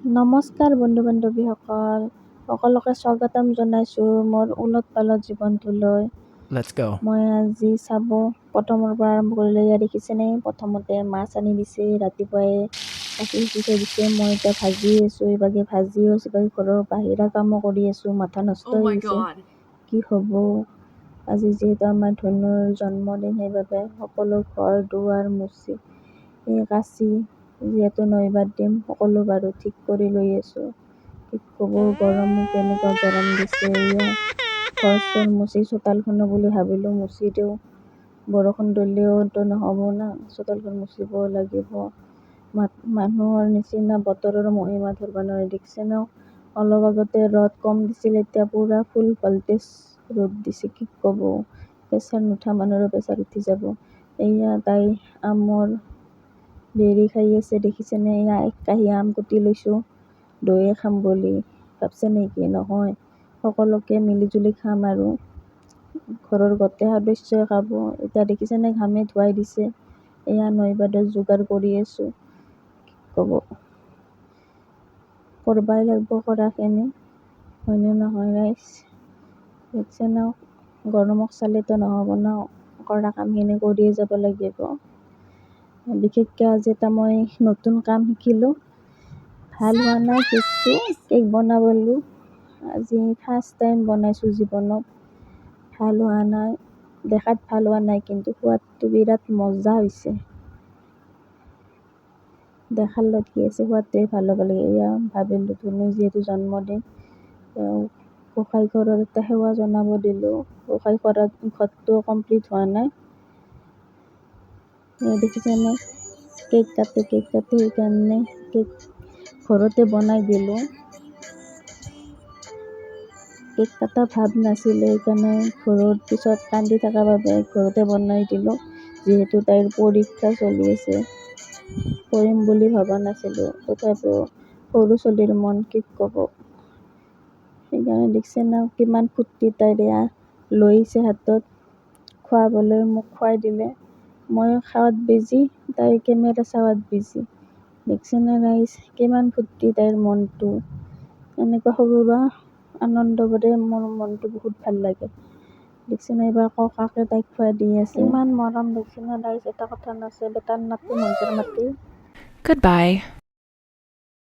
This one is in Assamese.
নমস্কাৰ বন্ধু-বান্ধৱীসকল, সকলোকে স্বাগতম জনাইছোঁ মোৰ ওলট-পালট জীৱনটোলৈ। Let's go. মই আজি চাব প্ৰথমৰ পৰা আৰম্ভ কৰিলে এয়া দেখিছেনে, প্ৰথমতে মাছ আনি দিছে, ৰাতিপুৱাই কাটি থৈ দিছে। মই এতিয়া ভাজি আছোঁ, ইভাগে ভাজি আছোঁ, ইভাগে ঘৰৰ বাহিৰা কামো কৰি আছোঁ। মাথা নষ্ট হৈ গৈছে, কি হ'ব। আজি যিহেতু আমাৰ ধনুৰ জন্মদিন, সেইবাবে সকলো ঘৰ দুৱাৰ মুচি কাচি যিহেতু নৈবাত দিম, সকলো বাৰু ঠিক কৰি লৈ আছোঁ। কি ক'ব, গৰমো কেনেকুৱা গৰম দিছে। এয়া ঘৰ-চৰ মুচি চোতালখনো বুলি ভাবিলোঁ মুচি দিওঁ, বৰষুণ দিলেওতো নহ'ব না, চোতালখন মুচিব লাগিব। মানুহৰ নিচিনা বতৰৰ মহিমা ধৰিব নোৱাৰি, দেখিছে ন। অলপ আগতে ৰ'দ কম দিছিল, এতিয়া পূৰা ফুল ভল্টেজ ৰ'দ দিছে। কি ক'ব, প্ৰেছাৰ নুঠা মানুহৰো প্ৰেছাৰ উঠি যাব। এয়া তাই আমৰ বেৰি খাই আছে, দেখিছেনে। এয়া এক কাঁহী আম কুটি লৈছোঁ, দৈয়ে খাম বুলি ভাবছে নেকি? নহয়, সকলোকে মিলিজুলি খাম আৰু ঘৰৰ গোটেই সদস্যই খাব। এতিয়া দেখিছেনে ঘামে ধুৱাই দিছে। এয়া নৈবাদৰ যোগাৰ কৰি আছোঁ। কি ক'ব, কৰিবই লাগিব কৰাখিনি, হয়নে নহয় ৰাইজ? দেখিছে ন, গৰমক চালেতো নহ'ব ন, কৰা কামখিনি কৰিয়ে যাব লাগিব। বিশেষকৈ আজি এটা মই নতুন কাম শিকিলোঁ। ভাল হোৱা নাই কেকটো, কেক বনাবলৈ আজি ফাৰ্ষ্ট টাইম বনাইছোঁ জীৱনত। ভাল হোৱা নাই, দেখাত ভাল হোৱা নাই, কিন্তু সোৱাদটো বিৰাট মজা হৈছে। দেখাৰ লগত কি আছে, সোৱাদটোৱে ভাল হ'ব লাগে। এয়া ভাবিলোঁ ধুনু যিহেতু জন্মদিন, গোঁসাই ঘৰত এটা সেৱা জনাব দিলোঁ। গোঁসাই ঘৰটো কমপ্লিট হোৱা নাই, দেখিছেনে। কেক কাটে সেইকাৰণে কেক ঘৰতে বনাই দিলোঁ। কেক কটা ভাৱ নাছিলে, সেইকাৰণে ঘৰত পিছত কান্দি থকাৰ বাবে ঘৰতে বনাই দিলোঁ। যিহেতু তাইৰ পৰীক্ষা চলি আছে, কৰিম বুলি ভবা নাছিলোঁ, তথাপিও সৰু ছোৱালীৰ মন, কি ক'ব। সেইকাৰণে দেখিছে না কিমান ফূৰ্তি তাইৰ। এয়া লৈছে হাতত খুৱাবলৈ, মোক খুৱাই দিলে। মই খাৱাত বিজি, তাই কেমেৰা চাৱাত বিজি। দেখিছেনে ৰাইজ, কিমান ফূৰ্তি তাইৰ মনটো। এনেকুৱা সৰুৰা আনন্দ কৰে, মোৰ মনটো বহুত ভাল লাগে। দেখিছেনে, এইবাৰ ককাকে তাইক খুৱাই দি আছে, ইমান মৰম। দেখিছেনে ৰাইজ, এটা কথা নাছে, বেটাৰ নাতি মঞ্জুৰ মাতি। Goodbye.